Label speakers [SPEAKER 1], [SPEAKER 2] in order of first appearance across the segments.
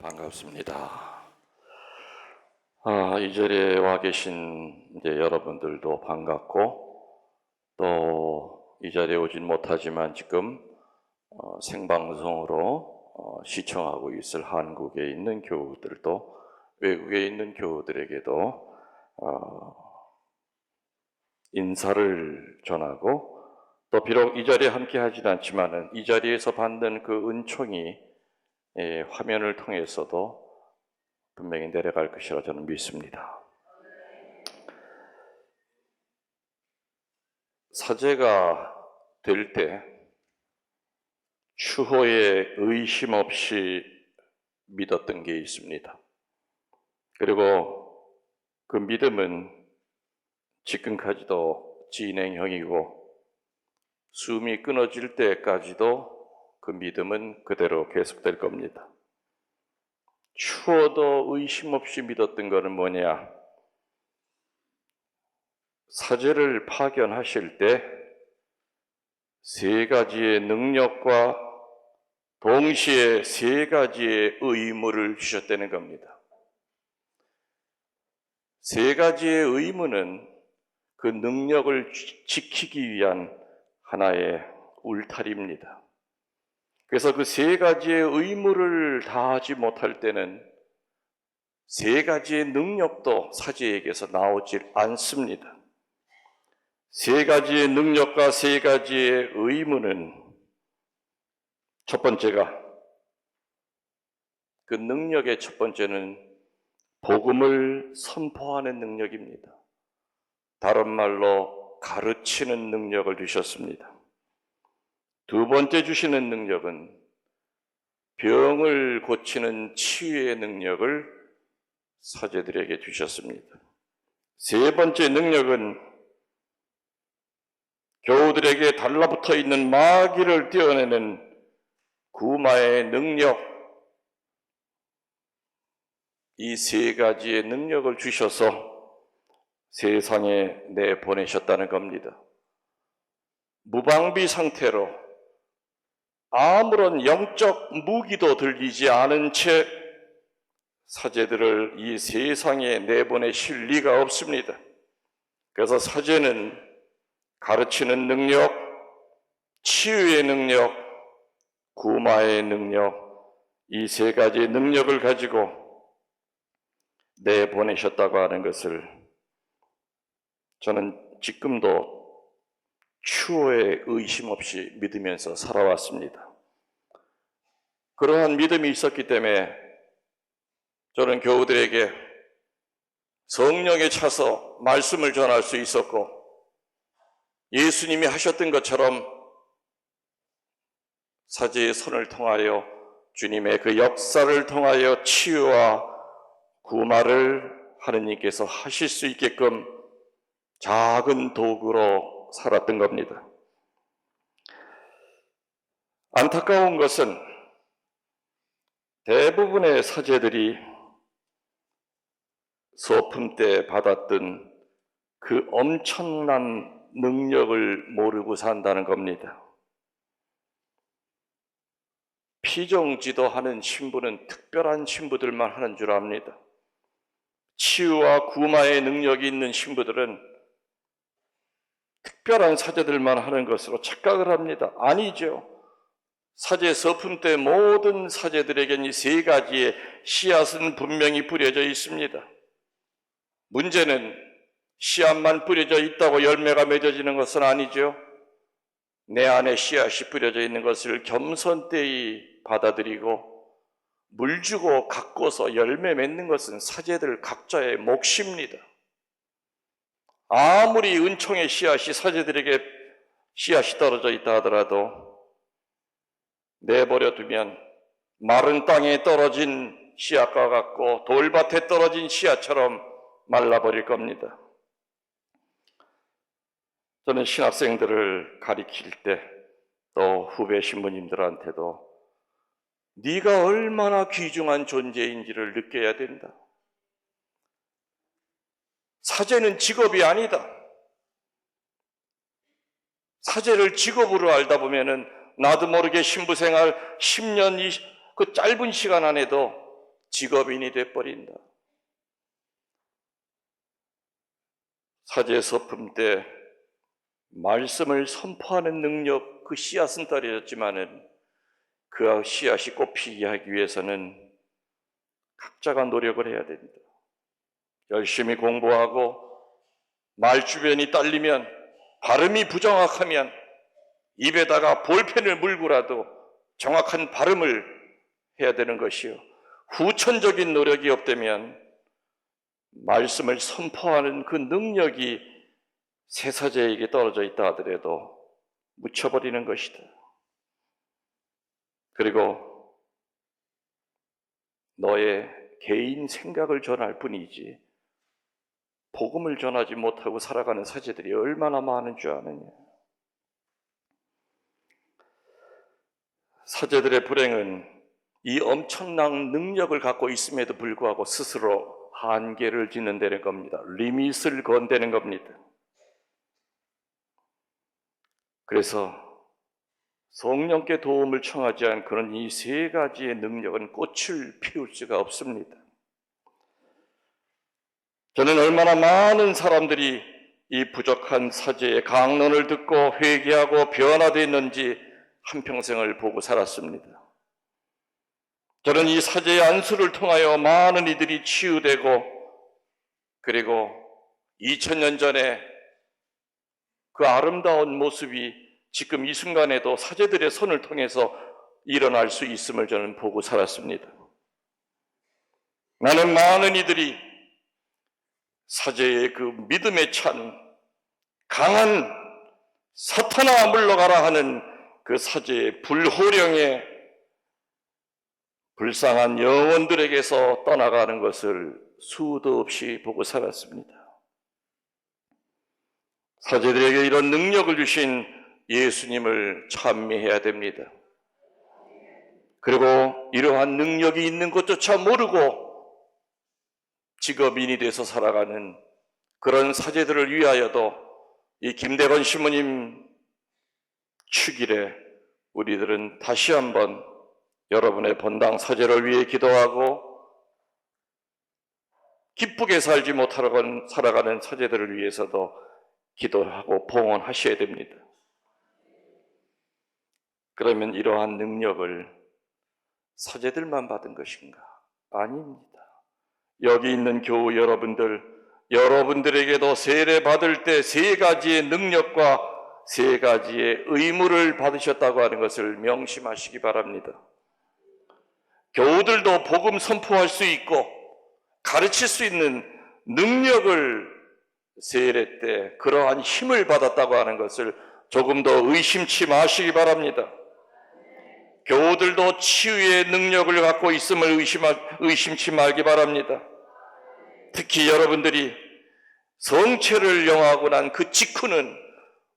[SPEAKER 1] 반갑습니다. 이 자리에 와 계신 여러분들도 반갑고, 또 이 자리에 오진 못하지만 지금 생방송으로 시청하고 있을 한국에 있는 교우들도, 외국에 있는 교우들에게도 인사를 전하고, 또 비록 이 자리에 함께 하진 않지만은 이 자리에서 받는 그 은총이 화면을 통해서도 분명히 내려갈 것이라 저는 믿습니다. 사제가 될 때 추호에 의심 없이 믿었던 게 있습니다. 그리고 그 믿음은 지금까지도 진행형이고, 숨이 끊어질 때까지도 그 믿음은 그대로 계속될 겁니다. 추워도 의심 없이 믿었던 것은 뭐냐? 사제를 파견하실 때 세 가지의 능력과 동시에 세 가지의 의무를 주셨다는 겁니다. 세 가지의 의무는 그 능력을 지키기 위한 하나의 울타리입니다. 그래서 그 세 가지의 의무를 다하지 못할 때는 세 가지의 능력도 사제에게서 나오질 않습니다. 세 가지의 능력과 세 가지의 의무는, 첫 번째가, 그 능력의 첫 번째는 복음을 선포하는 능력입니다. 다른 말로 가르치는 능력을 주셨습니다. 두 번째 주시는 능력은 병을 고치는 치유의 능력을 사제들에게 주셨습니다. 세 번째 능력은 교우들에게 달라붙어 있는 마귀를 떼어내는 구마의 능력, 이 세 가지의 능력을 주셔서 세상에 내보내셨다는 겁니다. 무방비 상태로 아무런 영적 무기도 들리지 않은 채 사제들을 이 세상에 내보내실 리가 없습니다. 그래서 사제는 가르치는 능력, 치유의 능력, 구마의 능력, 이 세 가지의 능력을 가지고 내보내셨다고 하는 것을 저는 지금도 추호에 의심 없이 믿으면서 살아왔습니다. 그러한 믿음이 있었기 때문에 저는 교우들에게 성령에 차서 말씀을 전할 수 있었고, 예수님이 하셨던 것처럼 사제의 손을 통하여 주님의 그 역사를 통하여 치유와 구마를 하느님께서 하실 수 있게끔 작은 도구로 살았던 겁니다. 안타까운 것은 대부분의 사제들이 소품 때 받았던 그 엄청난 능력을 모르고 산다는 겁니다. 피정지도하는 신부는 특별한 신부들만 하는 줄 압니다. 치유와 구마의 능력이 있는 신부들은 특별한 사제들만 하는 것으로 착각을 합니다. 아니죠. 사제 서품 때 모든 사제들에게는 이 세 가지의 씨앗은 분명히 뿌려져 있습니다. 문제는 씨앗만 뿌려져 있다고 열매가 맺어지는 것은 아니죠. 내 안에 씨앗이 뿌려져 있는 것을 겸손되이 받아들이고 물 주고 가꿔서 열매 맺는 것은 사제들 각자의 몫입니다. 아무리 은총의 씨앗이 사제들에게 씨앗이 떨어져 있다 하더라도 내버려 두면 마른 땅에 떨어진 씨앗과 같고 돌밭에 떨어진 씨앗처럼 말라버릴 겁니다. 저는 신학생들을 가리킬 때, 또 후배 신부님들한테도 네가 얼마나 귀중한 존재인지를 느껴야 된다. 사제는 직업이 아니다. 사제를 직업으로 알다 보면은 나도 모르게 신부 생활 10년, 그 짧은 시간 안에도 직업인이 돼버린다. 사제 서품 때 말씀을 선포하는 능력, 그 씨앗은 떨어졌지만은 그 씨앗이 꽃피게 하기 위해서는 각자가 노력을 해야 됩니다. 열심히 공부하고 말 주변이 딸리면, 발음이 부정확하면 입에다가 볼펜을 물고라도 정확한 발음을 해야 되는 것이요, 후천적인 노력이 없다면 말씀을 선포하는 그 능력이 새 사제에게 떨어져 있다 하더라도 묻혀버리는 것이다. 그리고 너의 개인 생각을 전할 뿐이지 복음을 전하지 못하고 살아가는 사제들이 얼마나 많은 줄 아느냐. 사제들의 불행은 이 엄청난 능력을 갖고 있음에도 불구하고 스스로 한계를 짓는다는 겁니다. 리밋을 건다는 겁니다. 그래서 성령께 도움을 청하지 않은 그런 이 세 가지의 능력은 꽃을 피울 수가 없습니다. 저는 얼마나 많은 사람들이 이 부족한 사제의 강론을 듣고 회개하고 변화되었는지 한평생을 보고 살았습니다. 저는 이 사제의 안수를 통하여 많은 이들이 치유되고, 그리고 2000년 전에 그 아름다운 모습이 지금 이 순간에도 사제들의 손을 통해서 일어날 수 있음을 저는 보고 살았습니다. 나는 많은 이들이 사제의 그 믿음에 찬 강한 사탄아 물러가라 하는 그 사제의 불호령에 불쌍한 영혼들에게서 떠나가는 것을 수도 없이 보고 살았습니다. 사제들에게 이런 능력을 주신 예수님을 찬미해야 됩니다. 그리고 이러한 능력이 있는 것조차 모르고 직업인이 돼서 살아가는 그런 사제들을 위하여도 이 김대건 신부님 축일에 우리들은 다시 한번 여러분의 본당 사제를 위해 기도하고, 기쁘게 살지 못하고 살아가는 사제들을 위해서도 기도하고 봉헌하셔야 됩니다. 그러면 이러한 능력을 사제들만 받은 것인가? 아닙니다. 여기 있는 교우 여러분들에게도 세례 받을 때 세 가지의 능력과 세 가지의 의무를 받으셨다고 하는 것을 명심하시기 바랍니다. 교우들도 복음 선포할 수 있고 가르칠 수 있는 능력을 세례 때 그러한 힘을 받았다고 하는 것을 조금 더 의심치 마시기 바랍니다. 교우들도 치유의 능력을 갖고 있음을 의심치 말기 바랍니다. 특히 여러분들이 성체를 영하고 난 그 직후는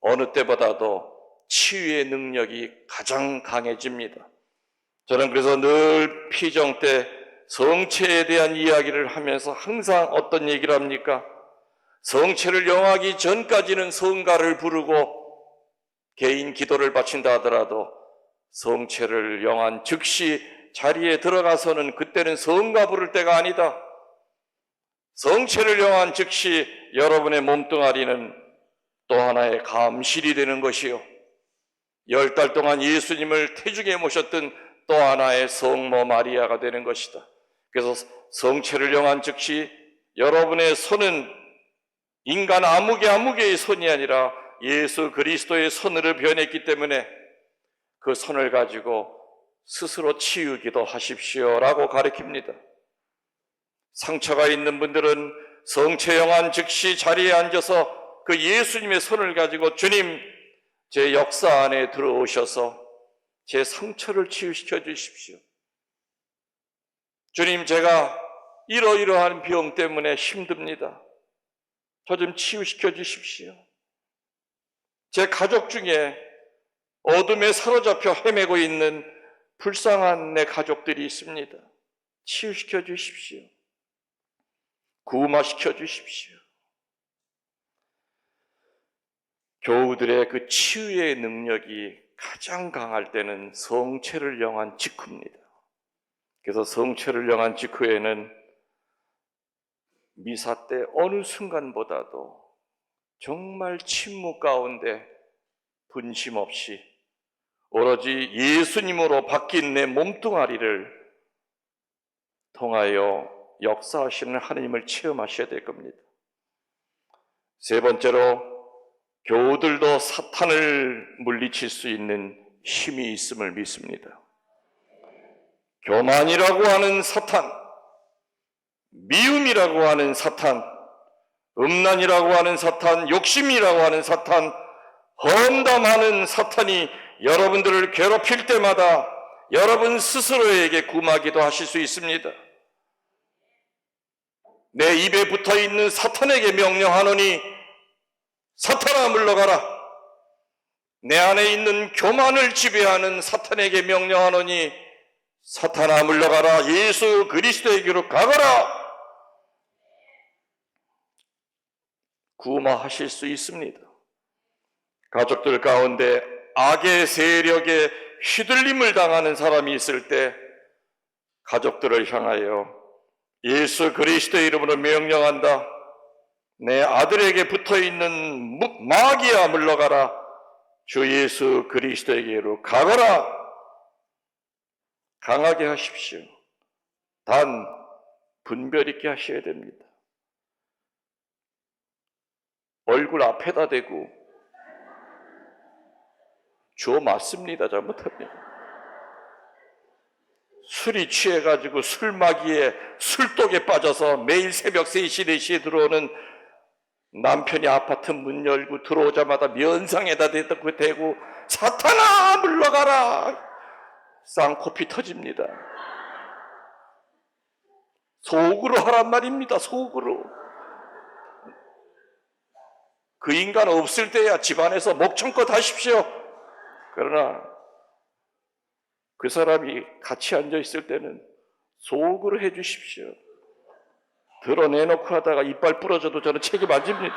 [SPEAKER 1] 어느 때보다도 치유의 능력이 가장 강해집니다. 저는 그래서 늘 피정 때 성체에 대한 이야기를 하면서 항상 어떤 얘기를 합니까? 성체를 영하기 전까지는 성가를 부르고 개인 기도를 바친다 하더라도 성체를 영한 즉시 자리에 들어가서는 그때는 성가 부를 때가 아니다. 성체를 영한 즉시 여러분의 몸뚱아리는 또 하나의 감실이 되는 것이요, 10달 동안 예수님을 태중에 모셨던 또 하나의 성모 마리아가 되는 것이다. 그래서 성체를 영한 즉시 여러분의 손은 인간 아무개의 손이 아니라 예수 그리스도의 손으로 변했기 때문에 그 손을 가지고 스스로 치유기도 하십시오라고 가르칩니다. 상처가 있는 분들은 성체 영한 즉시 자리에 앉아서 그 예수님의 손을 가지고 주님, 제 역사 안에 들어오셔서 제 상처를 치유시켜 주십시오. 주님, 제가 이러이러한 병 때문에 힘듭니다. 저 좀 치유시켜 주십시오. 제 가족 중에 어둠에 사로잡혀 헤매고 있는 불쌍한 내 가족들이 있습니다. 치유시켜 주십시오. 구마시켜 주십시오. 교우들의 그 치유의 능력이 가장 강할 때는 성체를 영한 직후입니다. 그래서 성체를 향한 직후에는 미사 때 어느 순간보다도 정말 침묵 가운데 분심 없이 오로지 예수님으로 바뀐 내 몸뚱아리를 통하여 역사하시는 하나님을 체험하셔야 될 겁니다. 세 번째로, 교우들도 사탄을 물리칠 수 있는 힘이 있음을 믿습니다. 교만이라고 하는 사탄, 미움이라고 하는 사탄, 음란이라고 하는 사탄, 욕심이라고 하는 사탄, 험담하는 사탄이 여러분들을 괴롭힐 때마다 여러분 스스로에게 구마기도 하실 수 있습니다. 내 입에 붙어있는 사탄에게 명령하노니 사탄아 물러가라. 내 안에 있는 교만을 지배하는 사탄에게 명령하노니 사탄아 물러가라. 예수 그리스도에게로 가거라. 구마하실 수 있습니다. 가족들 가운데 악의 세력에 휘둘림을 당하는 사람이 있을 때 가족들을 향하여 예수 그리스도의 이름으로 명령한다. 내 아들에게 붙어있는 마귀야 물러가라. 주 예수 그리스도에게로 가거라. 강하게 하십시오. 단 분별 있게 하셔야 됩니다. 얼굴 앞에다 대고 줘 맞습니다. 잘못하면. 술이 취해가지고 술마귀에 술독에 빠져서 매일 새벽 3시, 4시에 들어오는 남편이 아파트 문 열고 들어오자마자 면상에다 대고 사탄아 물러가라. 쌍코피 터집니다. 속으로 하란 말입니다. 속으로. 그 인간 없을 때야 집안에서 목청껏 하십시오. 그러나 그 사람이 같이 앉아있을 때는 속으로 해주십시오. 드러내놓고 하다가 이빨 부러져도 저는 책임 안 집니다.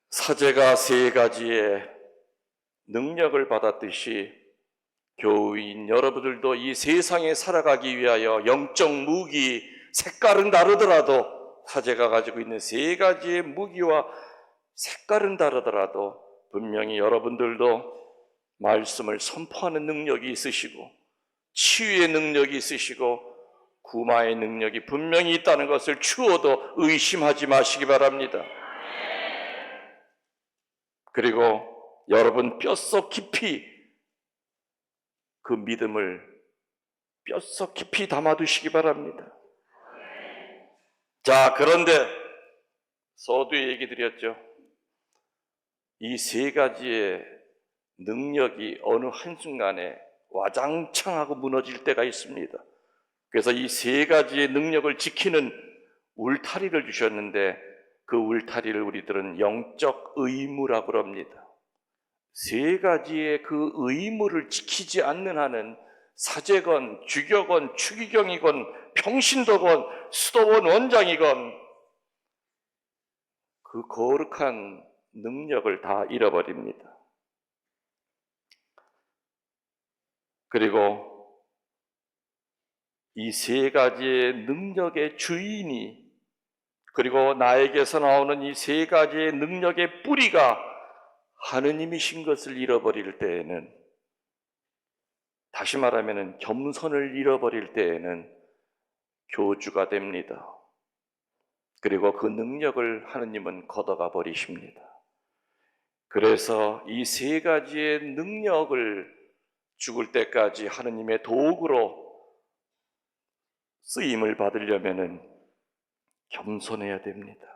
[SPEAKER 1] 사제가 3가지의 능력을 받았듯이 교우인 여러분들도 이 세상에 살아가기 위하여 영적 무기, 색깔은 다르더라도 사제가 가지고 있는 3가지의 무기와 색깔은 다르더라도 분명히 여러분들도 말씀을 선포하는 능력이 있으시고 치유의 능력이 있으시고 구마의 능력이 분명히 있다는 것을 추워도 의심하지 마시기 바랍니다. 그리고 여러분 뼛속 깊이 그 믿음을 뼛속 깊이 담아두시기 바랍니다. 자, 그런데 서두에 얘기 드렸죠. 이 3가지의 능력이 어느 한순간에 와장창하고 무너질 때가 있습니다. 그래서 이 3가지의 능력을 지키는 울타리를 주셨는데 그 울타리를 우리들은 영적 의무라고 합니다. 3가지의 그 의무를 지키지 않는 한은 사제건 주교건 추기경이건 평신도건 수도원 원장이건 그 거룩한 능력을 다 잃어버립니다. 그리고 이 3가지의 능력의 주인이 그리고 나에게서 나오는 이 3가지의 능력의 뿌리가 하느님이신 것을 잃어버릴 때에는, 다시 말하면 겸손을 잃어버릴 때에는 교주가 됩니다. 그리고 그 능력을 하느님은 걷어가 버리십니다. 그래서 이 3가지의 능력을 죽을 때까지 하느님의 도구로 쓰임을 받으려면 겸손해야 됩니다.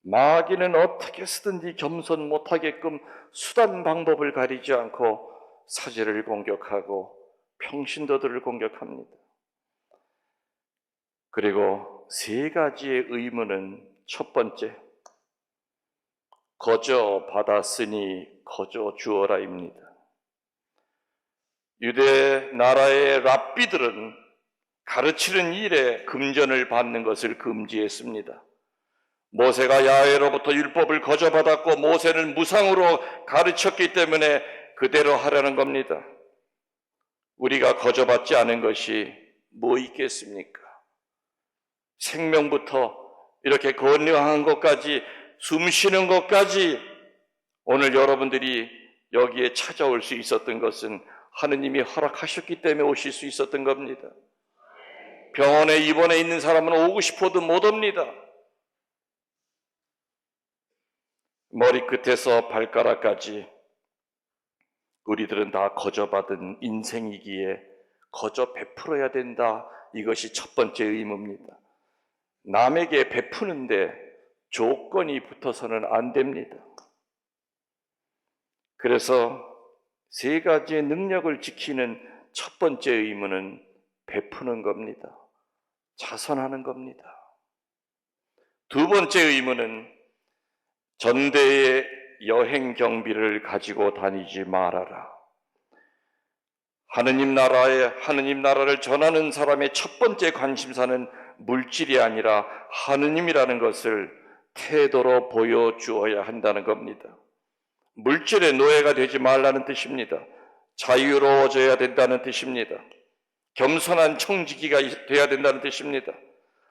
[SPEAKER 1] 마귀는 어떻게 쓰든지 겸손 못하게끔 수단 방법을 가리지 않고 사제를 공격하고 평신도들을 공격합니다. 그리고 3가지의 의무는 첫 번째, 거저 받았으니 거저 주어라입니다. 유대 나라의 랍비들은 가르치는 일에 금전을 받는 것을 금지했습니다. 모세가 야훼로부터 율법을 거저 받았고 모세는 무상으로 가르쳤기 때문에 그대로 하라는 겁니다. 우리가 거저받지 않은 것이 뭐 있겠습니까? 생명부터 이렇게 건강한 것까지, 숨 쉬는 것까지 오늘 여러분들이 여기에 찾아올 수 있었던 것은 하느님이 허락하셨기 때문에 오실 수 있었던 겁니다. 병원에 입원해 있는 사람은 오고 싶어도 못 옵니다. 머리끝에서 발가락까지 우리들은 다 거저받은 인생이기에 거저 베풀어야 된다. 이것이 첫 번째 의무입니다. 남에게 베푸는데 조건이 붙어서는 안 됩니다. 그래서 세 가지의 능력을 지키는 첫 번째 의무는 베푸는 겁니다. 자선하는 겁니다. 두 번째 의무는 전대의 여행 경비를 가지고 다니지 말아라. 하느님 나라를 전하는 사람의 첫 번째 관심사는 물질이 아니라 하느님이라는 것을 태도로 보여주어야 한다는 겁니다. 물질의 노예가 되지 말라는 뜻입니다. 자유로워져야 된다는 뜻입니다. 겸손한 청지기가 되어야 된다는 뜻입니다.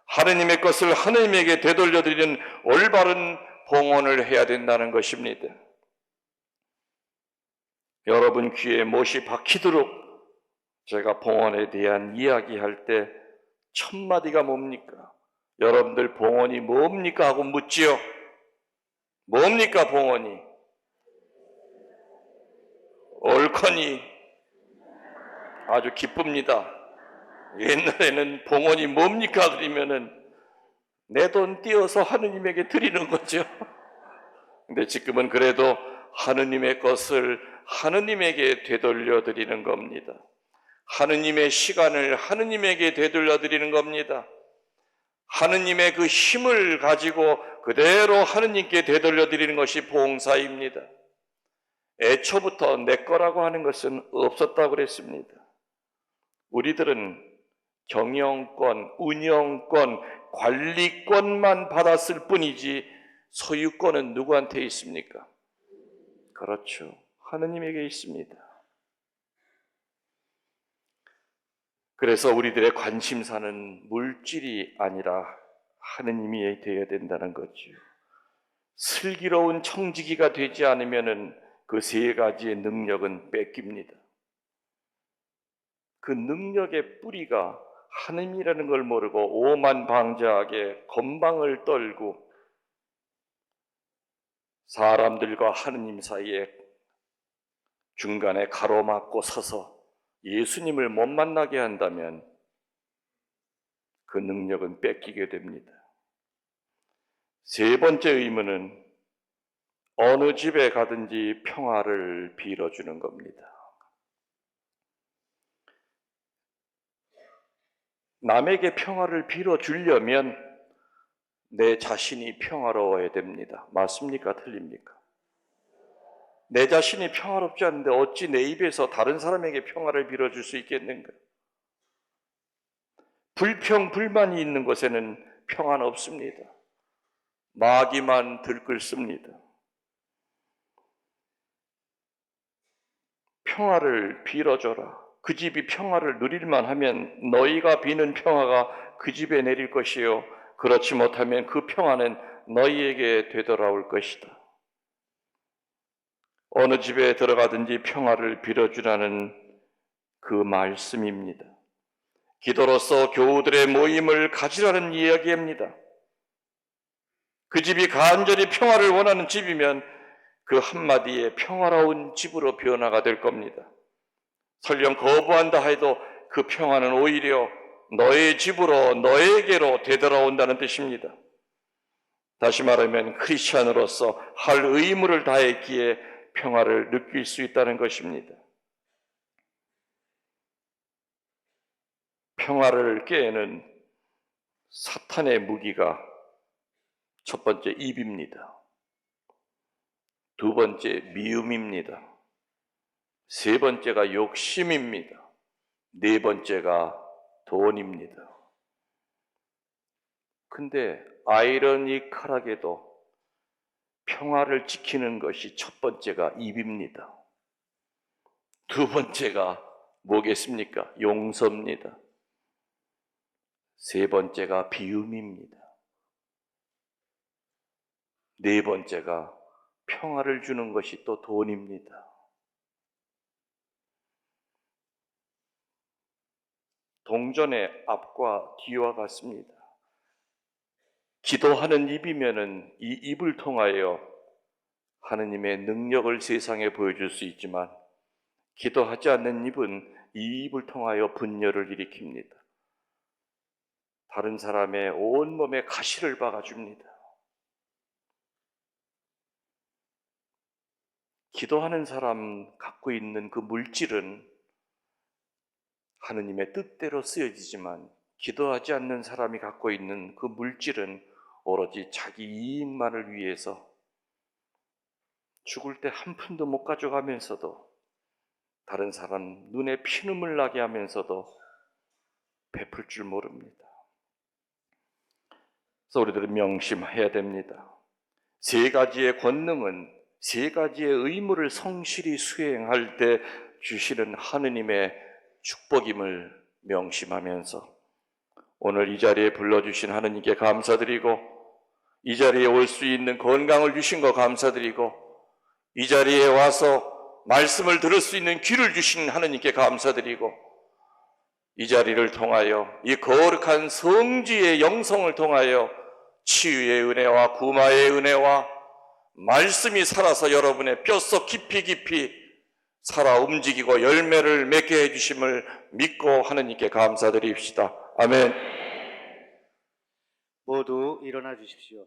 [SPEAKER 1] 하느님의 것을 하느님에게 되돌려드리는 올바른 봉헌을 해야 된다는 것입니다. 여러분 귀에 못이 박히도록 제가 봉헌에 대한 이야기할 때 첫 마디가 뭡니까? 여러분들 봉헌이 뭡니까? 하고 묻지요. 뭡니까 봉헌이? 옳거니 아주 기쁩니다. 옛날에는 봉헌이 뭡니까? 그러면은 내 돈 띄어서 하느님에게 드리는 거죠. 근데 지금은 그래도 하느님의 것을 하느님에게 되돌려 드리는 겁니다. 하느님의 시간을 하느님에게 되돌려 드리는 겁니다. 하느님의 그 힘을 가지고 그대로 하느님께 되돌려 드리는 것이 봉사입니다. 애초부터 내 거라고 하는 것은 없었다고 그랬습니다. 우리들은 경영권, 운영권, 관리권만 받았을 뿐이지 소유권은 누구한테 있습니까? 그렇죠. 하느님에게 있습니다. 그래서 우리들의 관심사는 물질이 아니라 하느님이 되어야 된다는 거죠. 슬기로운 청지기가 되지 않으면 그 세 가지의 능력은 뺏깁니다. 그 능력의 뿌리가 하느님이라는 걸 모르고 오만방자하게 건방을 떨고 사람들과 하느님 사이에 중간에 가로막고 서서 예수님을 못 만나게 한다면 그 능력은 뺏기게 됩니다. 세 번째 의무는 어느 집에 가든지 평화를 빌어주는 겁니다. 남에게 평화를 빌어주려면 내 자신이 평화로워야 됩니다. 맞습니까? 틀립니까? 내 자신이 평화롭지 않은데 어찌 내 입에서 다른 사람에게 평화를 빌어줄 수 있겠는가? 불평, 불만이 있는 곳에는 평화는 없습니다. 마귀만 들끓습니다. 평화를 빌어줘라. 그 집이 평화를 누릴만 하면 너희가 비는 평화가 그 집에 내릴 것이요. 그렇지 못하면 그 평화는 너희에게 되돌아올 것이다. 어느 집에 들어가든지 평화를 빌어주라는 그 말씀입니다. 기도로서 교우들의 모임을 가지라는 이야기입니다. 그 집이 간절히 평화를 원하는 집이면 그 한마디에 평화로운 집으로 변화가 될 겁니다. 설령 거부한다 해도 그 평화는 오히려 너의 집으로 너에게로 되돌아온다는 뜻입니다. 다시 말하면 크리스찬으로서 할 의무를 다했기에 평화를 느낄 수 있다는 것입니다. 평화를 깨는 사탄의 무기가 첫 번째 입입니다. 두 번째 미움입니다. 세 번째가 욕심입니다. 네 번째가 돈입니다. 근데 아이러니컬하게도 평화를 지키는 것이 첫 번째가 입입니다. 두 번째가 뭐겠습니까? 용서입니다. 세 번째가 비움입니다. 네 번째가 평화를 주는 것이 또 돈입니다. 동전의 앞과 뒤와 같습니다. 기도하는 입이면은 이 입을 통하여 하느님의 능력을 세상에 보여줄 수 있지만, 기도하지 않는 입은 이 입을 통하여 분열을 일으킵니다. 다른 사람의 온몸에 가시를 박아줍니다. 기도하는 사람 갖고 있는 그 물질은 하느님의 뜻대로 쓰여지지만, 기도하지 않는 사람이 갖고 있는 그 물질은 오로지 자기 이익만을 위해서 죽을 때 한 푼도 못 가져가면서도, 다른 사람 눈에 피눈물 나게 하면서도 베풀 줄 모릅니다. 그래서 우리들은 명심해야 됩니다. 세 가지의 권능은 세 가지의 의무를 성실히 수행할 때 주시는 하느님의 축복임을 명심하면서, 오늘 이 자리에 불러주신 하느님께 감사드리고, 이 자리에 올 수 있는 건강을 주신 거 감사드리고, 이 자리에 와서 말씀을 들을 수 있는 귀를 주신 하느님께 감사드리고, 이 자리를 통하여 이 거룩한 성지의 영성을 통하여 치유의 은혜와 구마의 은혜와 말씀이 살아서 여러분의 뼛속 깊이 살아 움직이고 열매를 맺게 해주심을 믿고 하느님께 감사드립시다. 아멘.
[SPEAKER 2] 모두 일어나 주십시오.